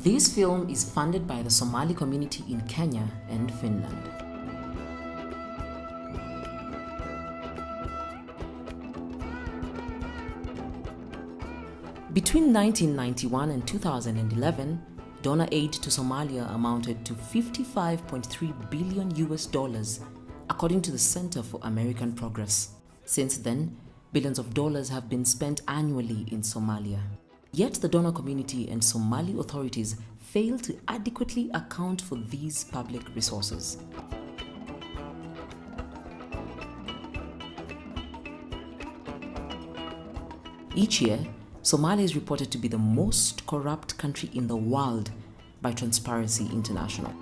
This film is funded by the Somali community in Kenya and Finland. Between 1991 and 2011, donor aid to Somalia amounted to $55.3 billion, according to the Center for American Progress. Since then, billions of dollars have been spent annually in Somalia. Yet the donor community and Somali authorities fail to adequately account for these public resources. Each year, Somalia is reported to be the most corrupt country in the world by Transparency International.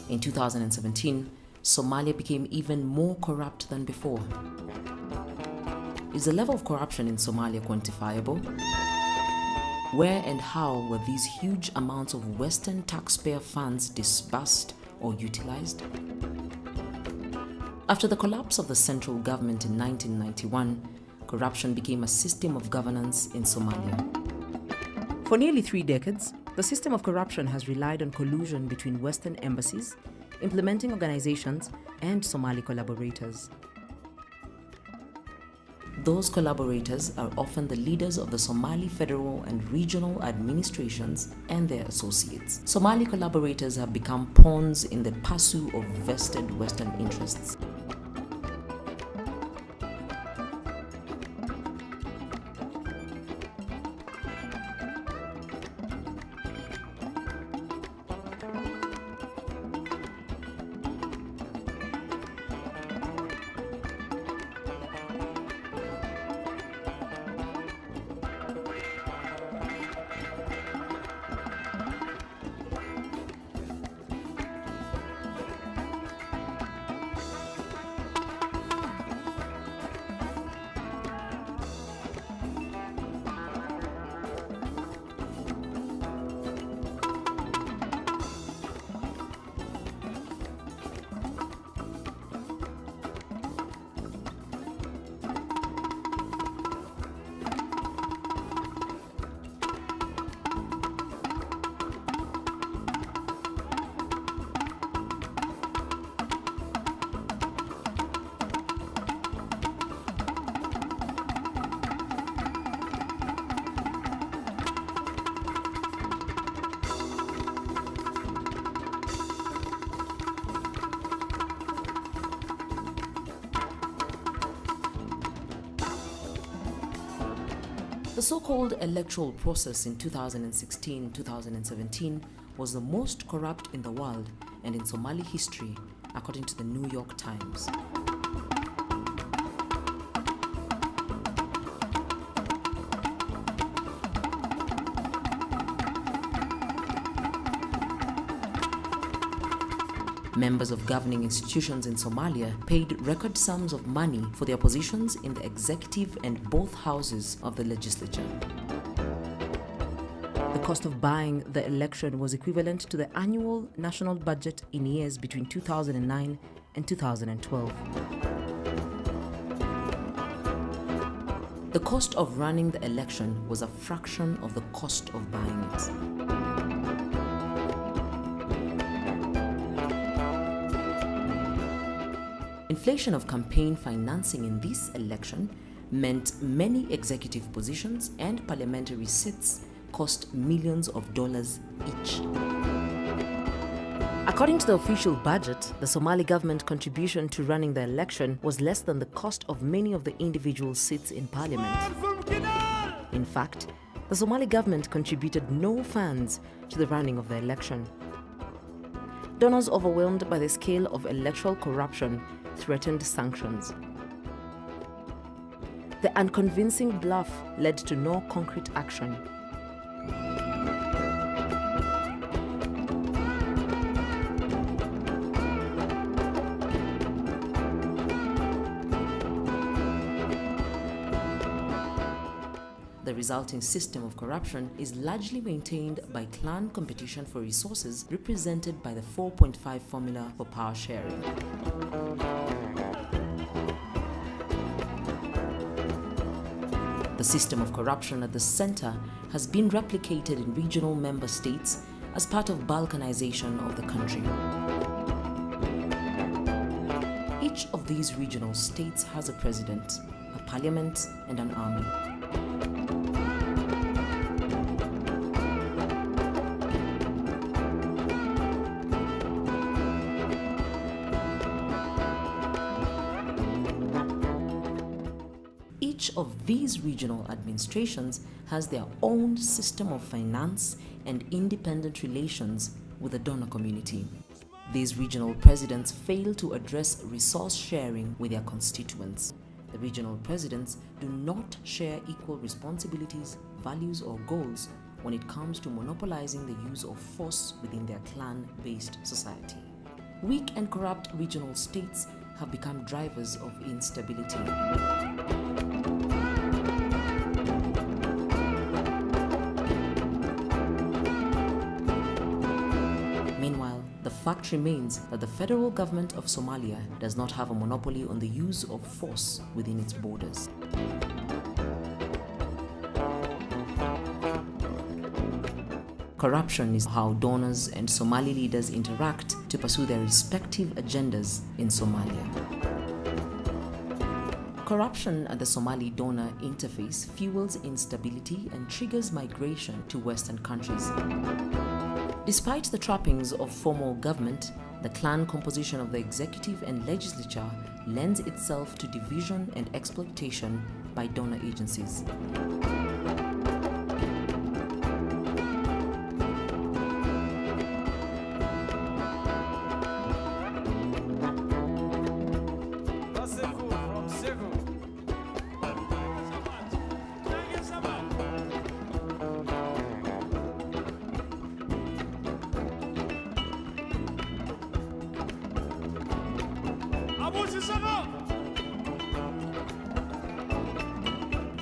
In 2017, Somalia became even more corrupt than before. Is the level of corruption in Somalia quantifiable? Where and how were these huge amounts of Western taxpayer funds disbursed or utilized? After the collapse of the central government in 1991, corruption became a system of governance in Somalia. For nearly 3 decades, the system of corruption has relied on collusion between Western embassies, implementing organizations, and Somali collaborators. Those collaborators are often the leaders of the Somali federal and regional administrations and their associates. Somali collaborators have become pawns in the pursuit of vested Western interests. The so-called electoral process in 2016-2017 was the most corrupt in the world and in Somali history, according to the New York Times. Members of governing institutions in Somalia paid record sums of money for their positions in the executive and both houses of the legislature. The cost of buying the election was equivalent to the annual national budget in years between 2009 and 2012. The cost of running the election was a fraction of the cost of buying it. Inflation of campaign financing in this election meant many executive positions and parliamentary seats cost millions of dollars each. According to the official budget, the Somali government contribution to running the election was less than the cost of many of the individual seats in parliament. In fact, the Somali government contributed no funds to the running of the election. Donors, overwhelmed by the scale of electoral corruption, threatened sanctions. The unconvincing bluff led to no concrete action. The resulting system of corruption is largely maintained by clan competition for resources, represented by the 4.5 formula for power sharing. The system of corruption at the center has been replicated in regional member states as part of balkanization of the country. Each of these regional states has a president, a parliament, and an army. Each of these regional administrations has their own system of finance and independent relations with the donor community. These regional presidents fail to address resource sharing with their constituents. The regional presidents do not share equal responsibilities, values, or goals when it comes to monopolizing the use of force within their clan-based society. Weak and corrupt regional states have become drivers of instability. Meanwhile, the fact remains that the federal government of Somalia does not have a monopoly on the use of force within its borders. Corruption is how donors and Somali leaders interact to pursue their respective agendas in Somalia. Corruption at the Somali donor interface fuels instability and triggers migration to Western countries. Despite the trappings of formal government, the clan composition of the executive and legislature lends itself to division and exploitation by donor agencies.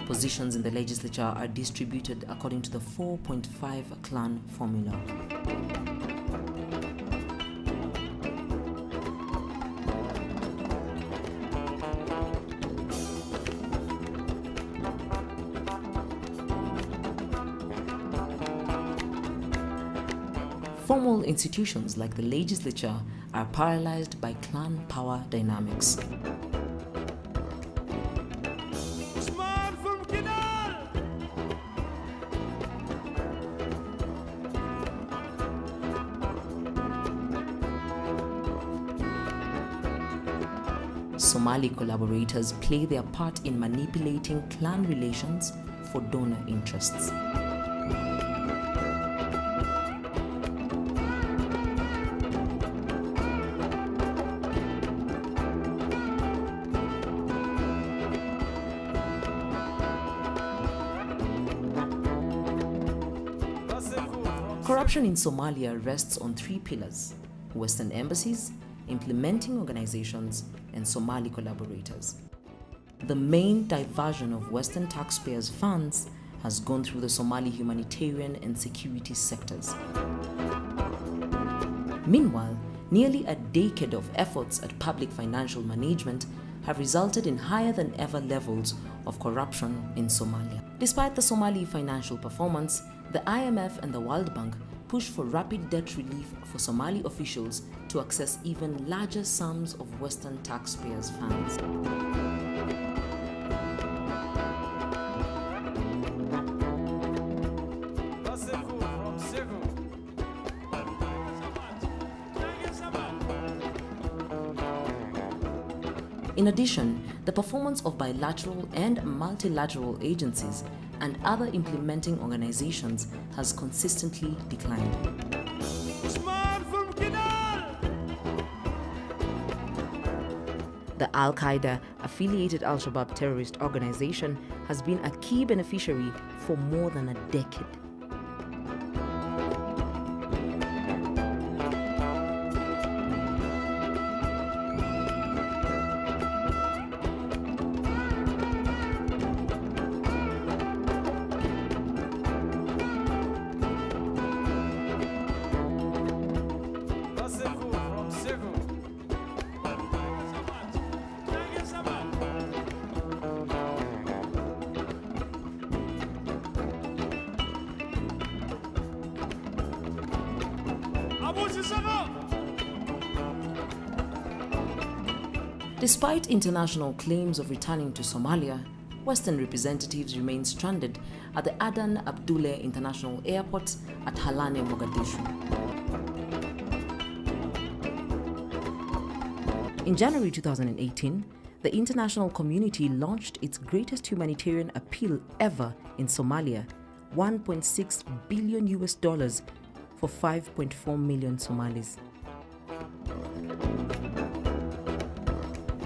Positions in the legislature are distributed according to the 4.5 clan formula. Formal institutions like the legislature are paralyzed by clan power dynamics. Somali collaborators play their part in manipulating clan relations for donor interests. Corruption in Somalia rests on three pillars: Western embassies, implementing organizations, and Somali collaborators. The main diversion of Western taxpayers' funds has gone through the Somali humanitarian and security sectors. Meanwhile, nearly a decade of efforts at public financial management have resulted in higher than ever levels of corruption in Somalia. Despite the Somali financial performance, the IMF and the World Bank push for rapid debt relief for Somali officials to access even larger sums of Western taxpayers' funds. In addition, the performance of bilateral and multilateral agencies and other implementing organizations has consistently declined. The Al-Qaeda affiliated Al-Shabaab terrorist organization has been a key beneficiary for more than a decade. Despite international claims of returning to Somalia, Western representatives remain stranded at the Adan Abdullah International Airport at Halane, Mogadishu. In January 2018, the international community launched its greatest humanitarian appeal ever in Somalia, $1.6 billion for 5.4 million Somalis.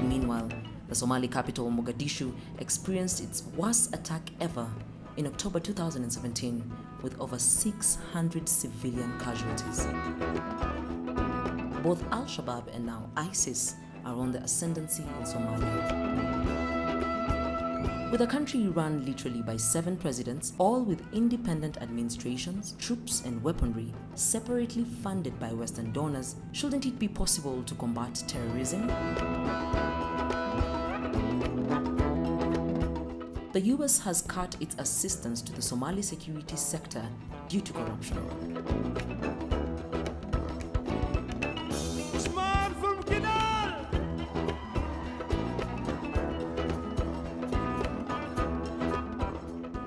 Meanwhile, the Somali capital Mogadishu experienced its worst attack ever in October 2017 with over 600 civilian casualties. Both Al-Shabaab and now ISIS are on the ascendancy in Somalia. With a country run literally by 7 presidents, all with independent administrations, troops and weaponry, separately funded by Western donors, shouldn't it be possible to combat terrorism? The US has cut its assistance to the Somali security sector due to corruption.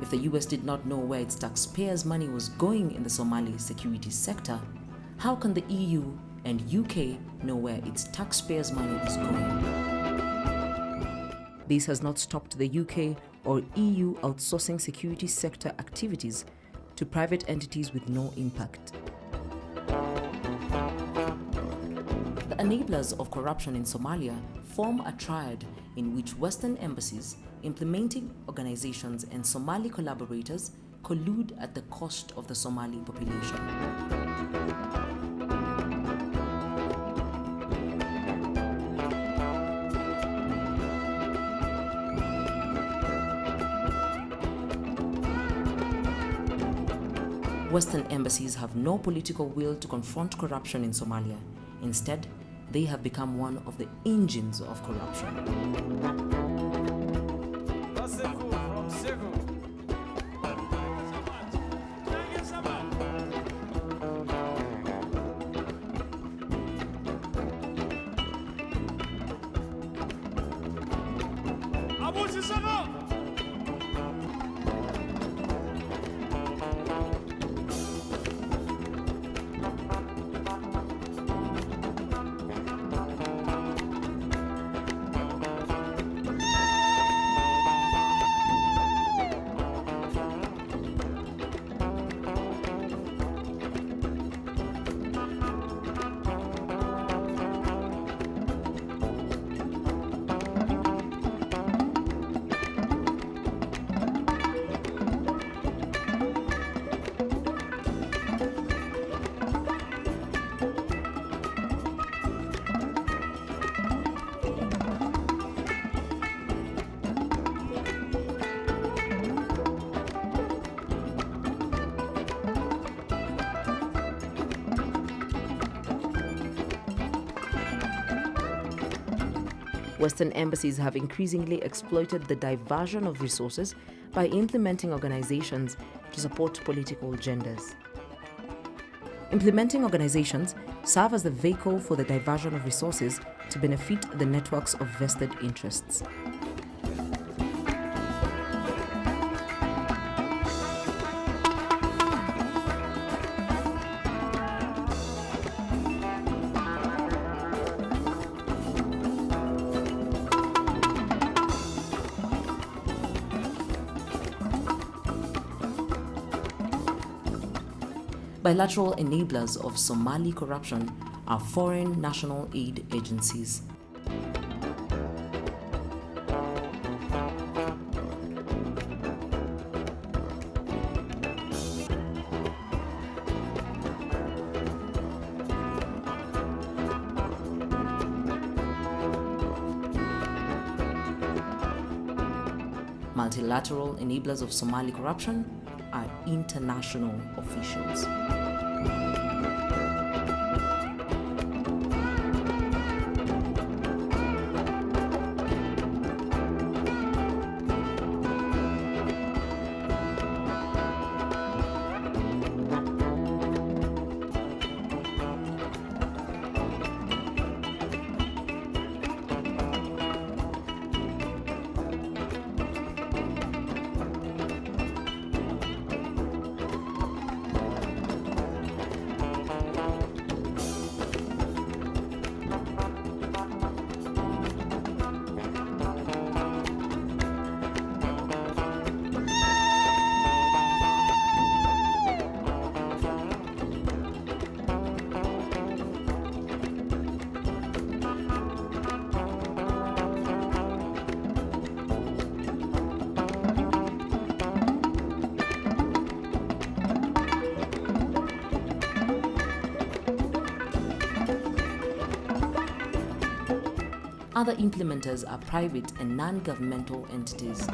If the US did not know where its taxpayers' money was going in the Somali security sector, how can the EU and UK know where its taxpayers' money is going? This has not stopped the UK or EU outsourcing security sector activities to private entities with no impact. The enablers of corruption in Somalia form a triad in which Western embassies, implementing organizations and Somali collaborators collude at the cost of the Somali population. Western embassies have no political will to confront corruption in Somalia. Instead, they have become one of the engines of corruption. Western embassies have increasingly exploited the diversion of resources by implementing organizations to support political agendas. Implementing organizations serve as the vehicle for the diversion of resources to benefit the networks of vested interests. Bilateral enablers of Somali corruption are foreign national aid agencies. Multilateral enablers of Somali corruption are international officials. Other implementers are private and non-governmental entities.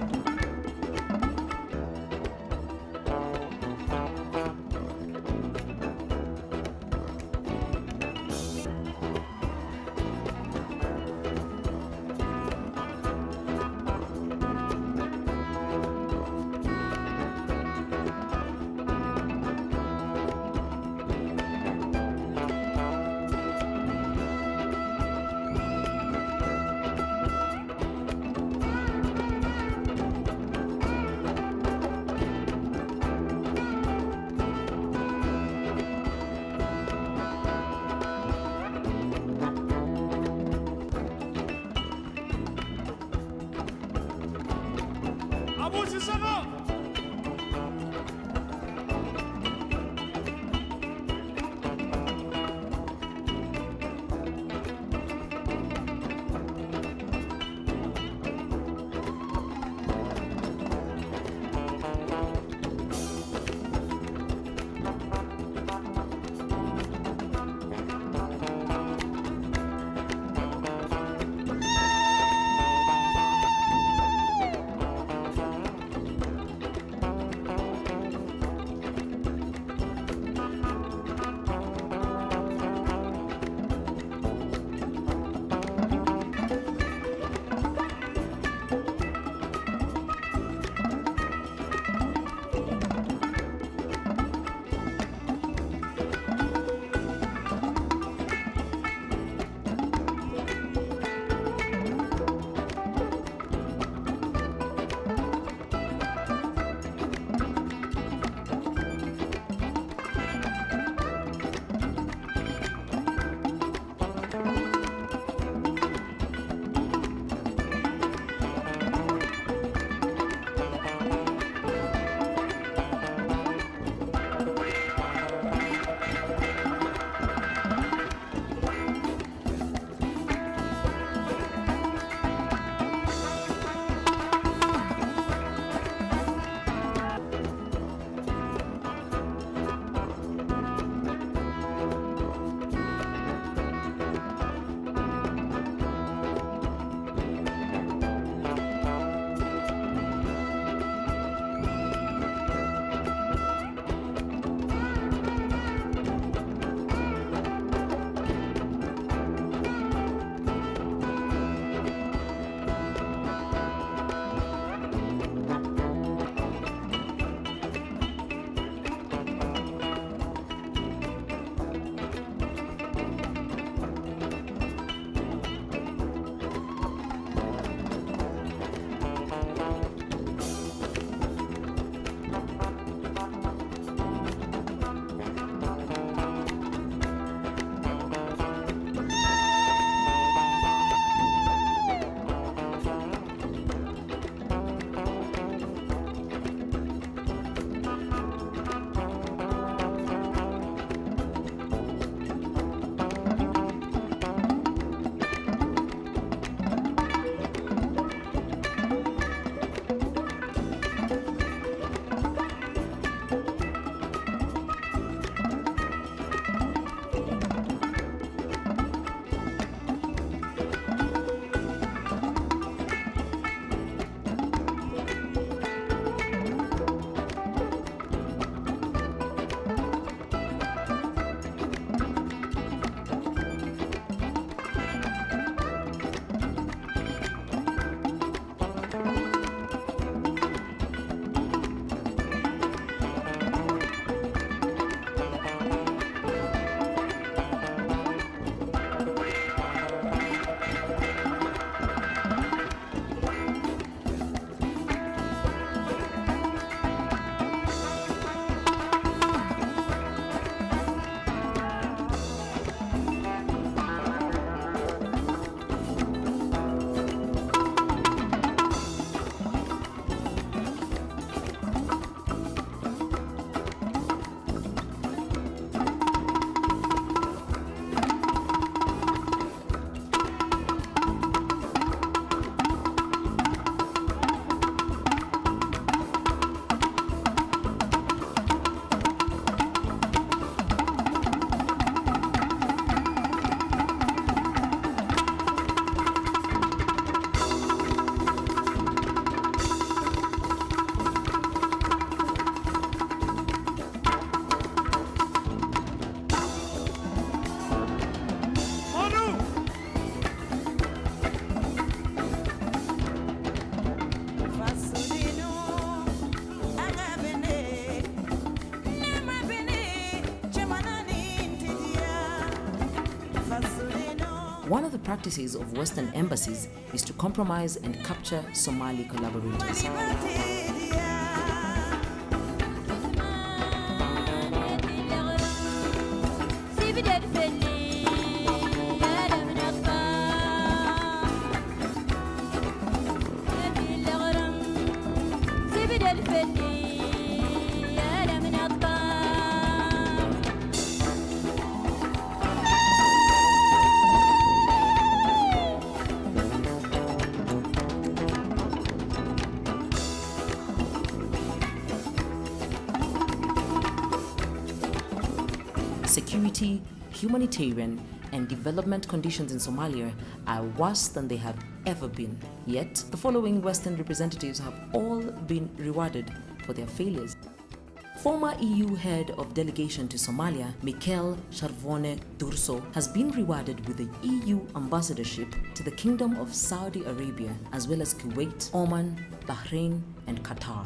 One of the practices of Western embassies is to compromise and capture Somali collaborators. Security, humanitarian, and development conditions in Somalia are worse than they have ever been. Yet, the following Western representatives have all been rewarded for their failures. Former EU head of delegation to Somalia, Mikel Sharvone Durso, has been rewarded with the EU ambassadorship to the Kingdom of Saudi Arabia, as well as Kuwait, Oman, Bahrain, and Qatar.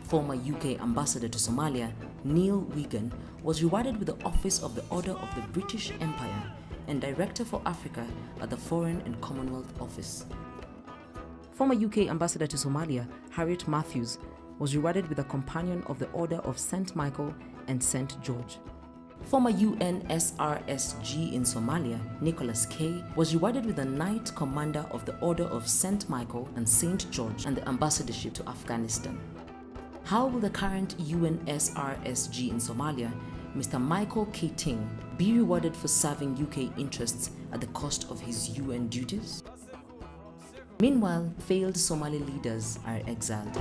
Former UK ambassador to Somalia, Neil Wigan, was rewarded with the Office of the Order of the British Empire and Director for Africa at the Foreign and Commonwealth Office. Former UK ambassador to Somalia, Harriet Matthews, was rewarded with a Companion of the Order of St. Michael and St. George. Former UNSRSG in Somalia, Nicholas Kay, was rewarded with the Knight Commander of the Order of St. Michael and St. George and the ambassadorship to Afghanistan. How will the current UNSRSG in Somalia, Mr. Michael Keating, be rewarded for serving UK interests at the cost of his UN duties? Meanwhile, failed Somali leaders are exiled.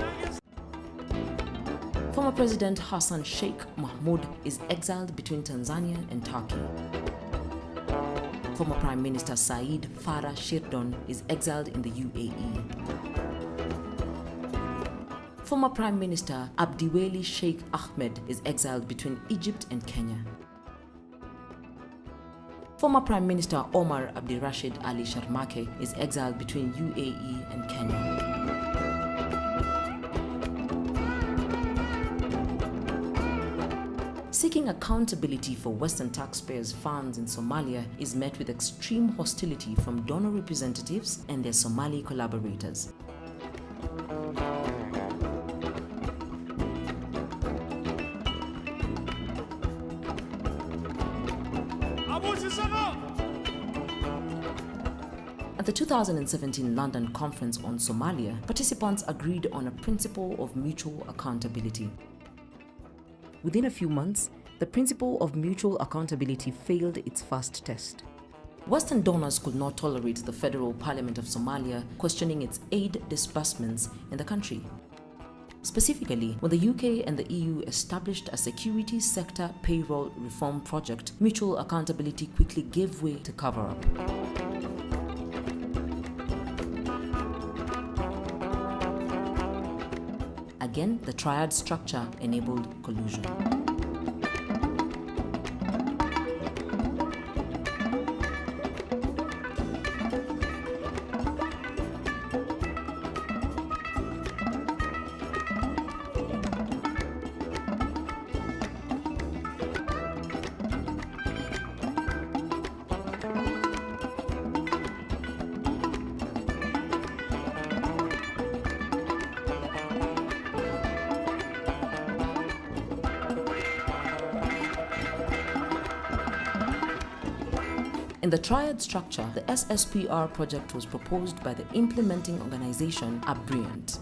Former President Hassan Sheikh Mohamud is exiled between Tanzania and Turkey. Former Prime Minister Said Farah Shirdon is exiled in the UAE. Former Prime Minister Abdiweli Sheikh Ahmed is exiled between Egypt and Kenya. Former Prime Minister Omar Abdirashid Ali Sharmake is exiled between UAE and Kenya. Seeking accountability for Western taxpayers' funds in Somalia is met with extreme hostility from donor representatives and their Somali collaborators. At the 2017 London Conference on Somalia, participants agreed on a principle of mutual accountability. Within a few months, the principle of mutual accountability failed its first test. Western donors could not tolerate the Federal Parliament of Somalia questioning its aid disbursements in the country. Specifically, when the UK and the EU established a security sector payroll reform project, mutual accountability quickly gave way to cover-up. Again, the triad structure enabled collusion. In the triad structure, the SSPR project was proposed by the implementing organization Abriant.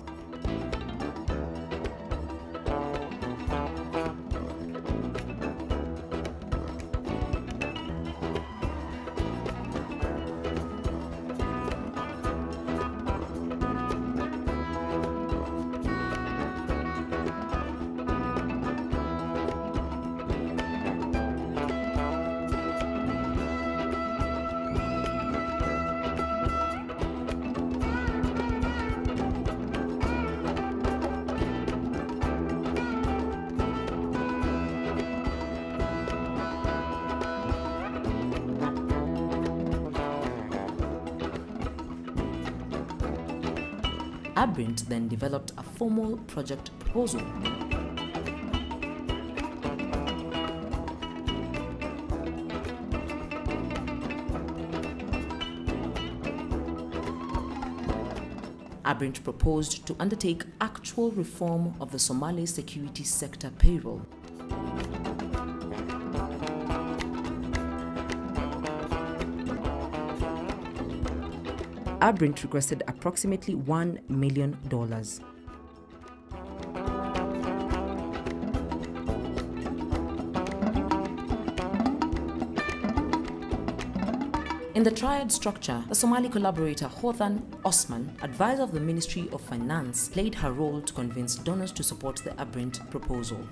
Abriant then developed a formal project proposal. Abrint proposed to undertake actual reform of the Somali security sector payroll. Abrint requested approximately $1 million. In the triad structure, the Somali collaborator Hothan Osman, advisor of the Ministry of Finance, played her role to convince donors to support the Abrint proposal.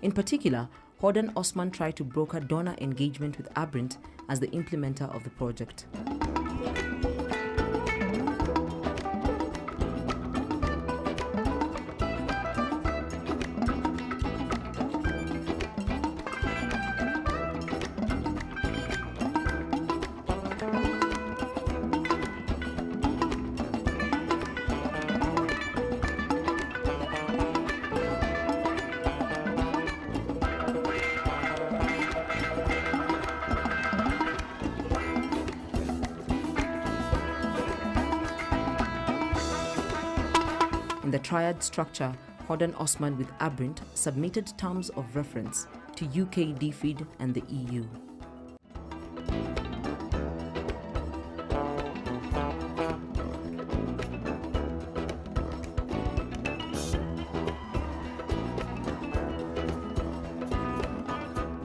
In particular, Hothan Osman tried to broker donor engagement with Abrint as the implementer of the project. In the triad structure, Hothan Osman with Abrint submitted terms of reference to UK DFID and the EU.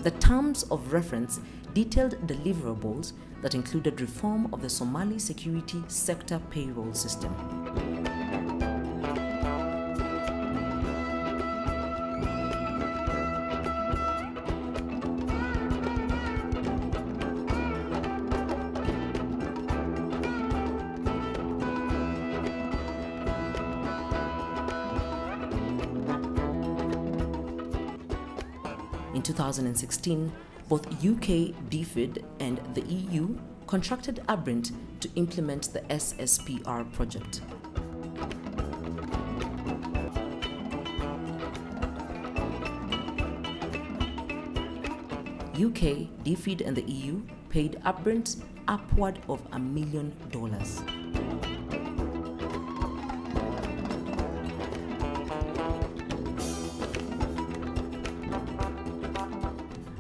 The terms of reference detailed deliverables that included reform of the Somali security sector payroll system. In 2016, both UK DFID and the EU contracted Abrint to implement the SSPR project. UK, DFID and the EU paid Abrint upward of $1 million.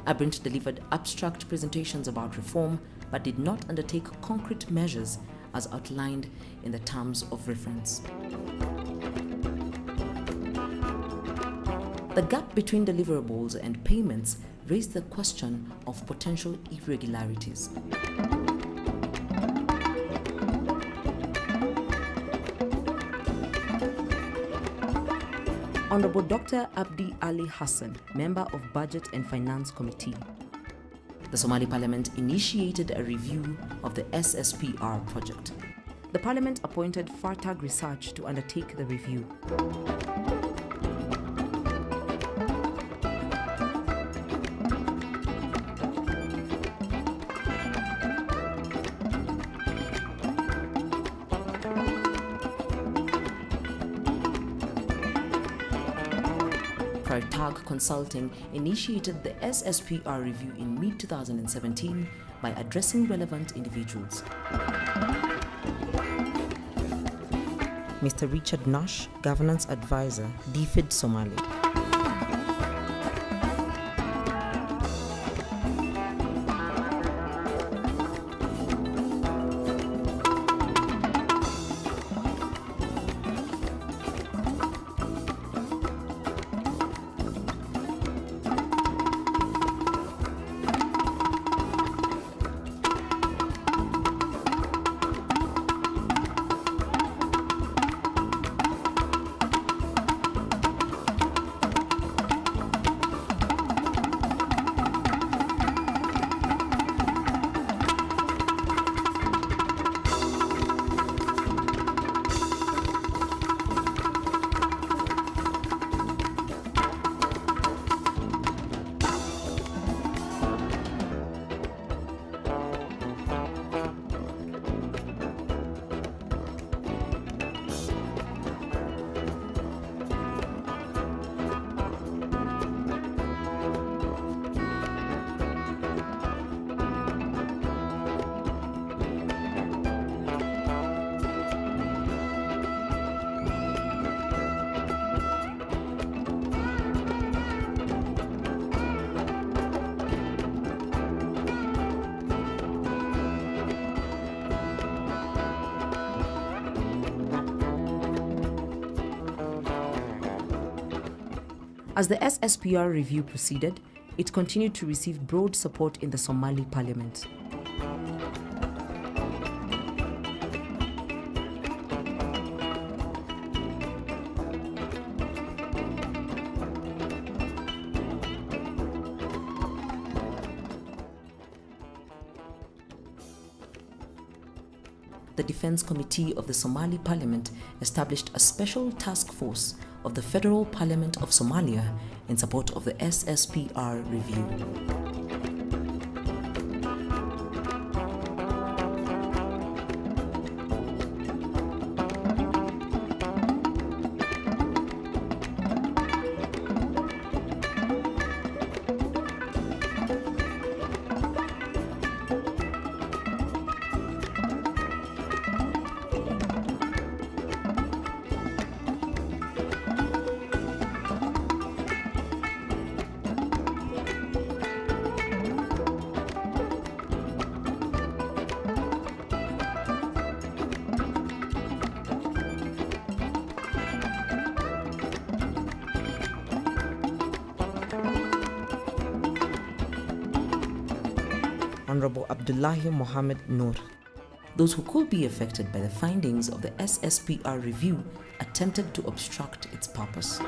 Abrint delivered abstract presentations about reform but did not undertake concrete measures as outlined in the terms of reference. The gap between deliverables and payments raised the question of potential irregularities. Honorable Dr. Abdi Ali Hassan, member of Budget and Finance Committee. The Somali Parliament initiated a review of the SSPR project. The Parliament appointed Fartag Research to undertake the review. Fartag Consulting initiated the SSPR review in mid-2017 by addressing relevant individuals. Mr. Richard Nash, Governance Advisor, DFID Somalia. As the SSPR review proceeded, it continued to receive broad support in the Somali parliament. The Defense Committee of the Somali Parliament established a special task force of the Federal Parliament of Somalia in support of the SSPR review. Honorable Abdullahi Mohammed Noor. Those who could be affected by the findings of the SSPR review attempted to obstruct its purpose.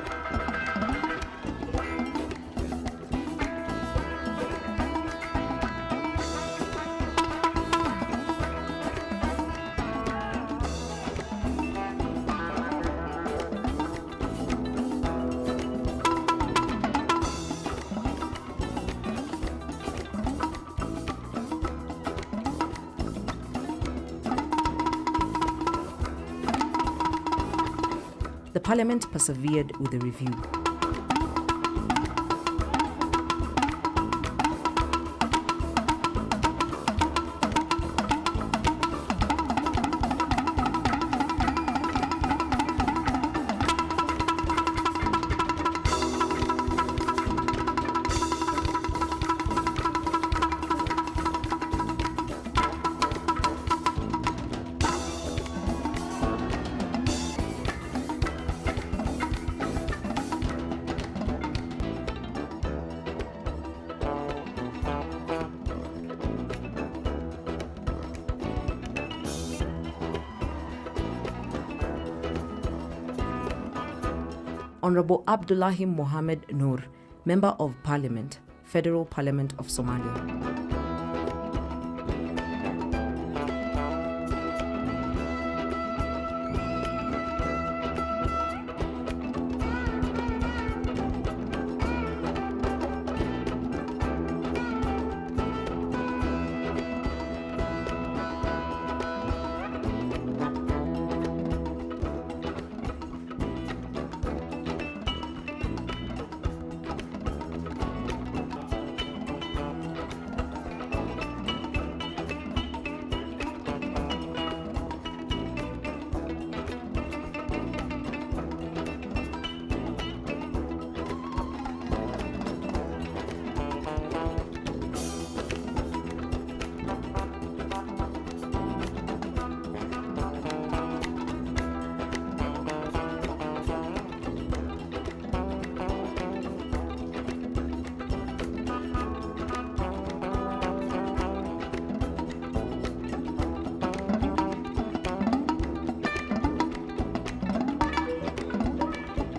The Parliament persevered with the review. Honorable Abdullahi Mohammed Noor, Member of Parliament, Federal Parliament of Somalia.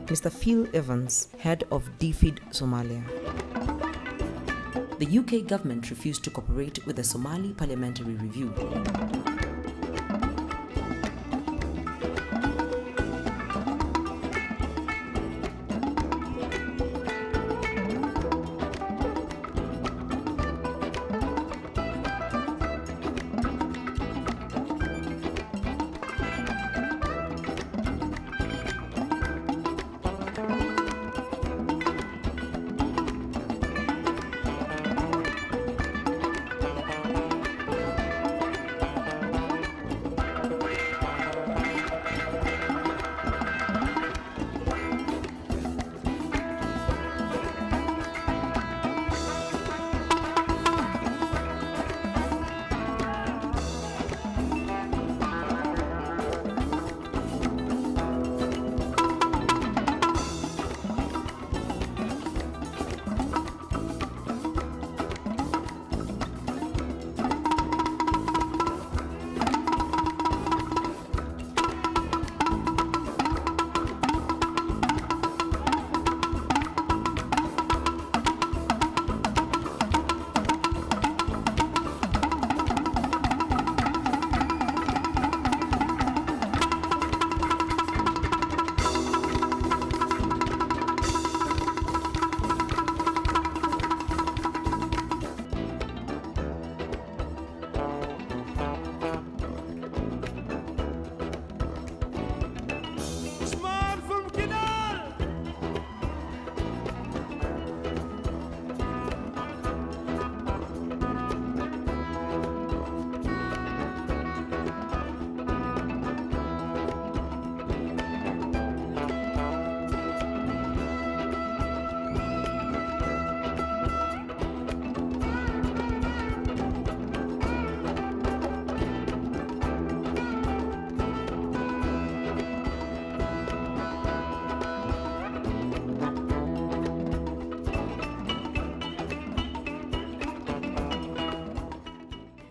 Mr. Phil Evans, head of DFID Somalia. The UK government refused to cooperate with the Somali parliamentary review.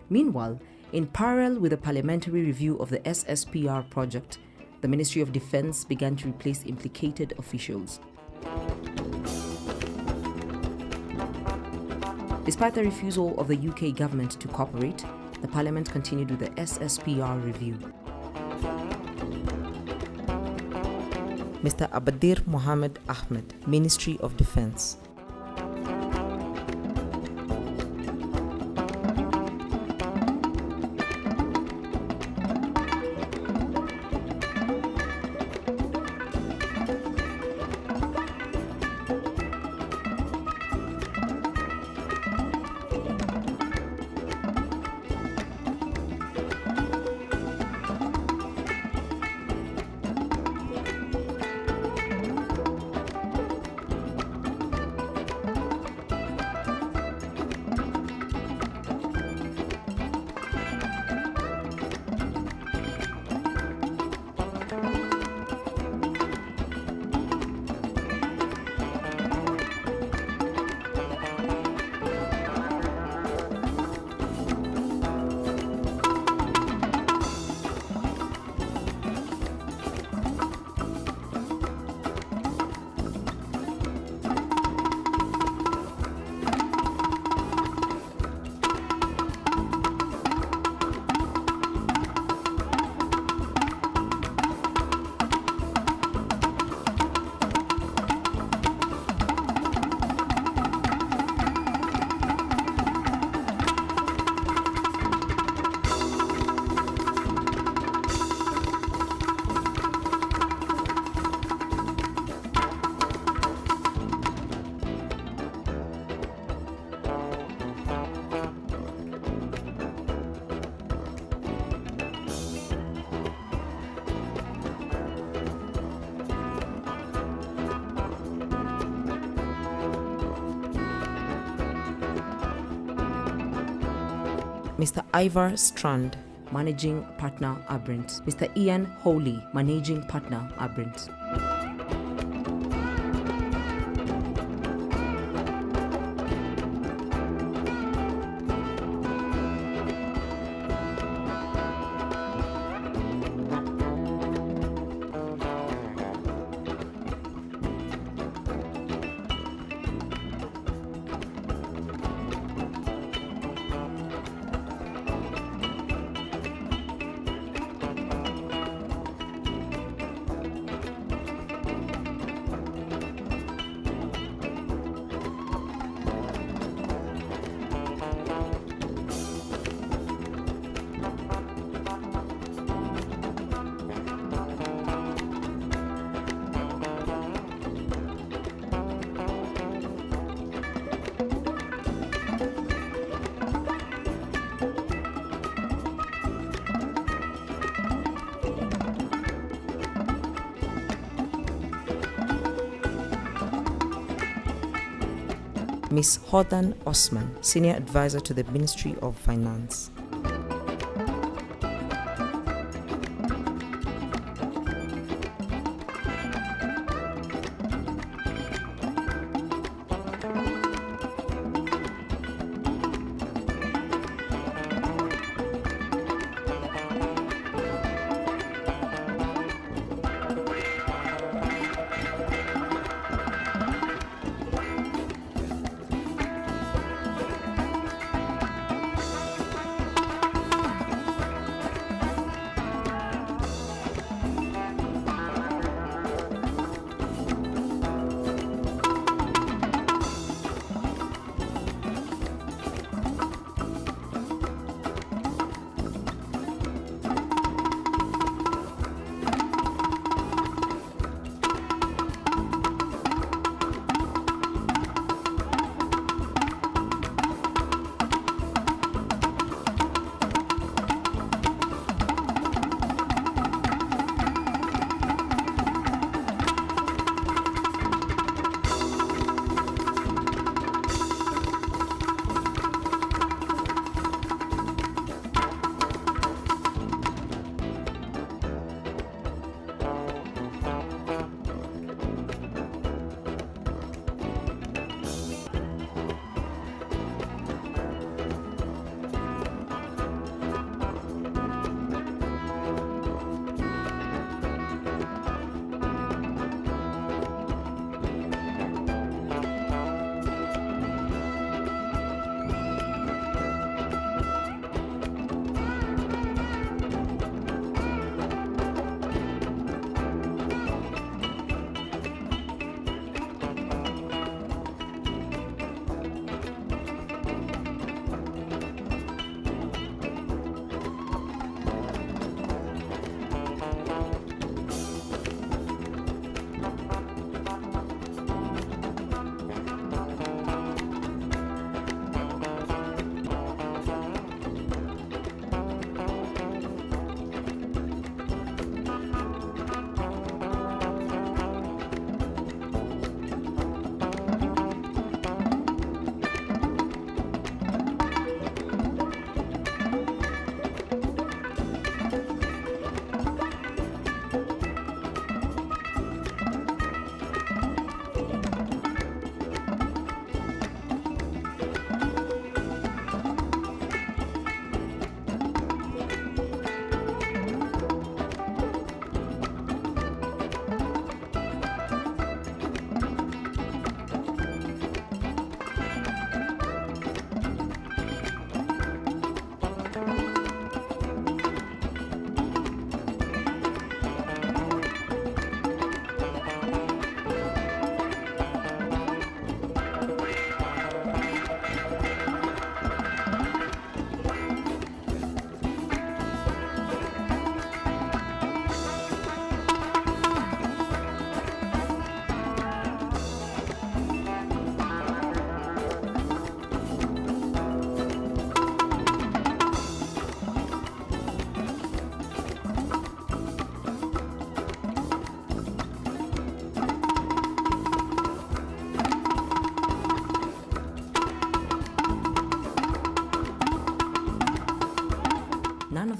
Meanwhile, in parallel with the parliamentary review of the SSPR project, the Ministry of Defense began to replace implicated officials. Despite the refusal of the UK government to cooperate, the Parliament continued with the SSPR review. Mr. Abadir Mohammed Ahmed, Ministry of Defense. Mr. Ivar Strand, Managing Partner, Abrint. Mr. Ian Hawley, Managing Partner, Abrint. Ms. Hodan Osman, Senior Advisor to the Ministry of Finance.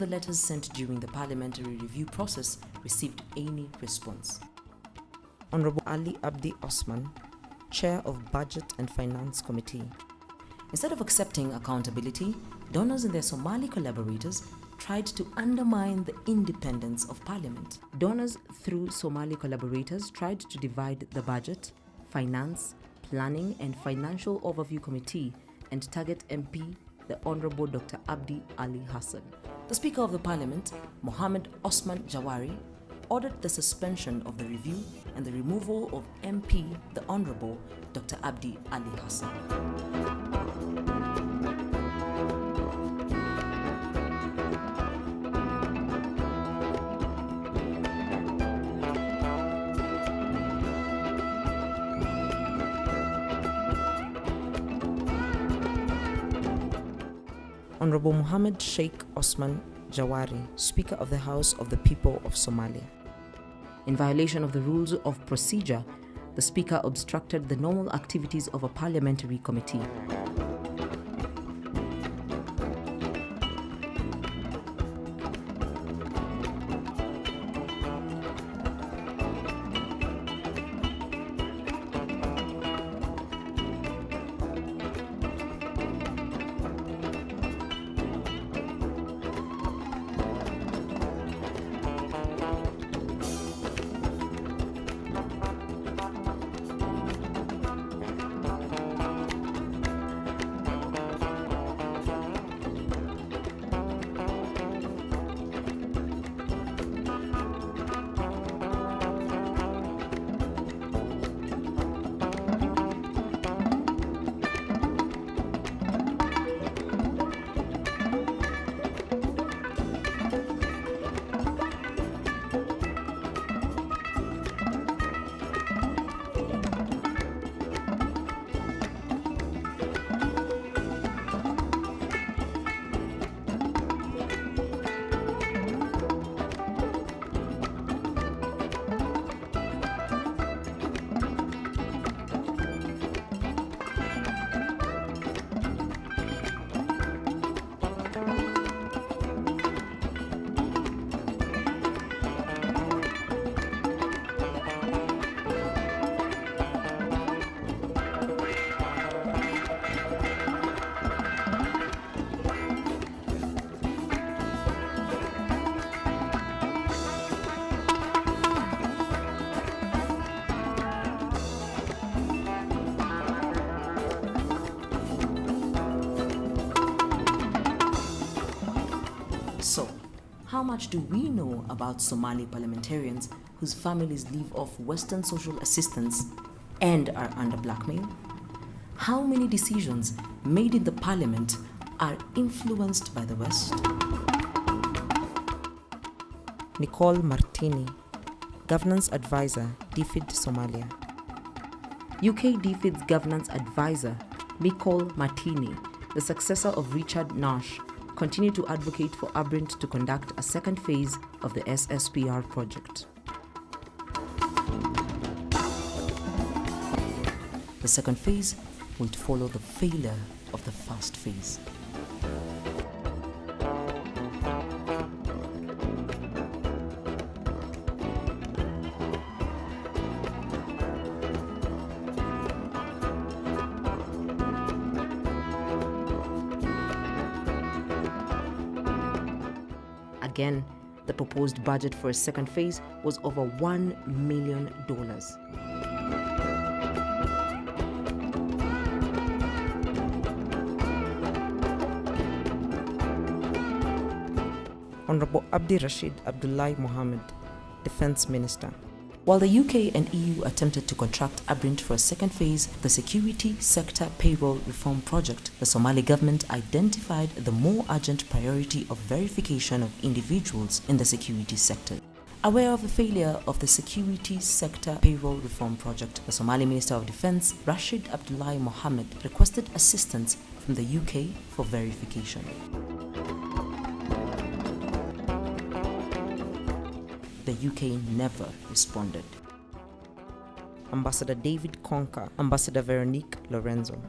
of the letters sent during the parliamentary review process received any response. Honorable Ali Abdi Osman, Chair of Budget and Finance Committee. Instead of accepting accountability, donors and their Somali collaborators tried to undermine the independence of parliament. Donors, through Somali collaborators, tried to divide the Budget, Finance, Planning and Financial Overview Committee and target MP, the Honorable Dr. Abdi Ali Hassan. The Speaker of the Parliament, Mohammed Osman Jawari, ordered the suspension of the review and the removal of MP, the Honorable Dr. Abdi Ali Hassan. Honorable Mohammed Sheikh Osman Jawari, Speaker of the House of the People of Somalia. In violation of the rules of procedure, the Speaker obstructed the normal activities of a parliamentary committee. So, how much do we know about Somali parliamentarians whose families live off Western social assistance and are under blackmail? How many decisions made in the parliament are influenced by the West? Nicole Martini, Governance Advisor, DFID Somalia. UK DFID's Governance Advisor, Nicole Martini, the successor of Richard Nash, continued to advocate for Abrint to conduct a second phase of the SSPR project. The second phase would follow the failure of the first phase. Again, the proposed budget for a second phase was over $1 million. Honorable Abdi Rashid Abdullahi Mohammed, Defense Minister. While the UK and EU attempted to contract Abrint for a second phase of the security sector payroll reform project, the Somali government identified the more urgent priority of verification of individuals in the security sector. Aware of the failure of the security sector payroll reform project, the Somali Minister of Defense, Rashid Abdullahi Mohammed, requested assistance from the UK for verification. The UK never responded. Ambassador David Conker, Ambassador Veronique Lorenzo.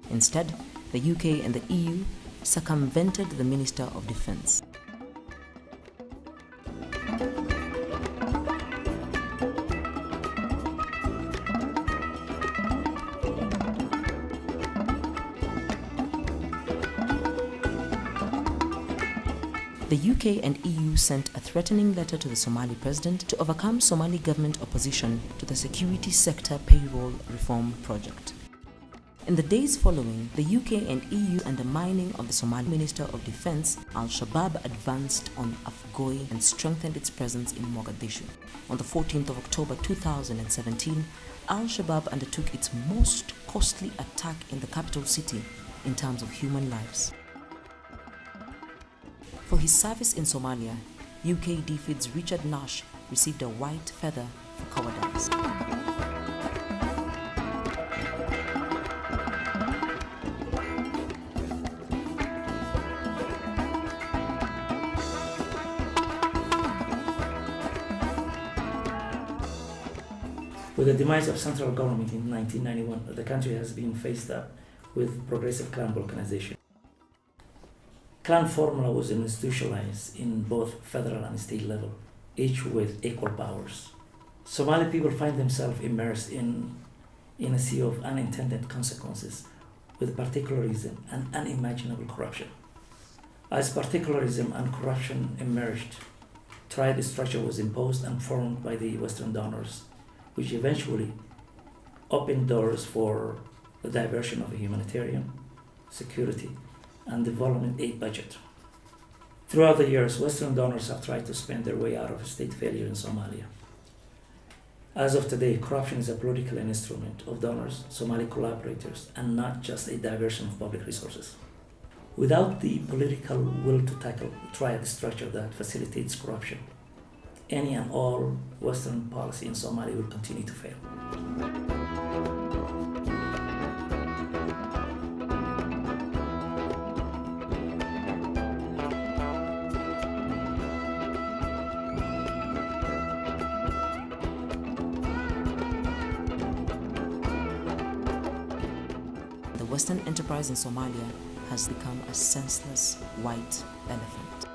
Instead, the UK and the EU circumvented the Minister of Defense. The UK and EU sent a threatening letter to the Somali president to overcome Somali government opposition to the security sector payroll reform project. In the days following, the UK and EU undermining of the Somali Minister of Defense, Al-Shabaab advanced on Afgoy and strengthened its presence in Mogadishu. On the 14th of October 2017, Al-Shabaab undertook its most costly attack in the capital city in terms of human lives. For his service in Somalia, UK DFID's Richard Nash received a white feather for cowardice. With the demise of central government in 1991, the country has been faced up with progressive clan balkanization. Clan formula was institutionalized in both federal and state level, each with equal powers. Somali people find themselves immersed in a sea of unintended consequences, with particularism and unimaginable corruption. As particularism and corruption emerged, triad structure was imposed and formed by the Western donors, which eventually opened doors for the diversion of a humanitarian, security, and development aid budget. Throughout the years, Western donors have tried to spend their way out of state failure in Somalia. As of today, corruption is a political instrument of donors, Somali collaborators, and not just a diversion of public resources. Without the political will to tackle the triad structure that facilitates corruption, any and all Western policy in Somalia will continue to fail. The Western enterprise in Somalia has become a senseless white elephant.